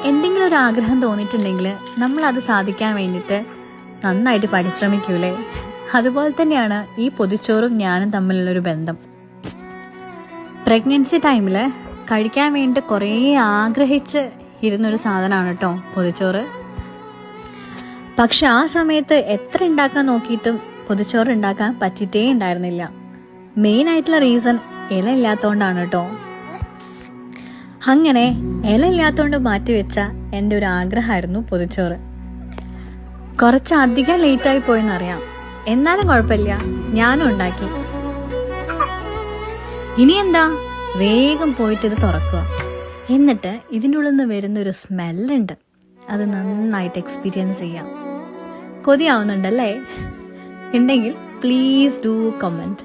എന്തെങ്കിലും ഒരു ആഗ്രഹം തോന്നിയിട്ടുണ്ടെങ്കിൽ നമ്മളത് സാധിക്കാൻ വേണ്ടിയിട്ട് നന്നായിട്ട് പരിശ്രമിക്കൂലേ? അതുപോലെ തന്നെയാണ് ഈ പൊതിച്ചോറും ഞാനും തമ്മിലുള്ളൊരു ബന്ധം. പ്രഗ്നൻസി ടൈമിൽ കഴിക്കാൻ വേണ്ടി കുറേ ആഗ്രഹിച്ച് ഇരുന്നൊരു സാധനമാണ് കേട്ടോ പൊതിച്ചോറ്. പക്ഷെ ആ സമയത്ത് എത്ര ഉണ്ടാക്കാൻ നോക്കിയിട്ടും പൊതിച്ചോറ് ഉണ്ടാക്കാൻ പറ്റിയിട്ടേ ഉണ്ടായിരുന്നില്ല. മെയിൻ ആയിട്ടുള്ള റീസൺ ഇല ഇല്ലാത്തതുകൊണ്ടാണ് കേട്ടോ. അങ്ങനെ ഇല ഇല്ലാത്തതുകൊണ്ട് മാറ്റിവെച്ച എൻ്റെ ഒരു ആഗ്രഹമായിരുന്നു പൊതിച്ചോറ്. കുറച്ചധികം ലേറ്റായി പോയെന്നറിയാം, എന്നാലും കുഴപ്പമില്ല, ഞാനും ഉണ്ടാക്കി. ഇനി എന്താ, വേഗം പോയിട്ട് ഇത് തുറക്കുക. എന്നിട്ട് ഇതിൻ്റെ ഉള്ളിൽ നിന്ന് വരുന്നൊരു സ്മെല്ലുണ്ട്, അത് നന്നായിട്ട് എക്സ്പീരിയൻസ് ചെയ്യാം. കൊതിയാവുന്നുണ്ടല്ലേ? ഉണ്ടെങ്കിൽ പ്ലീസ് ഡു കമൻറ്റ്.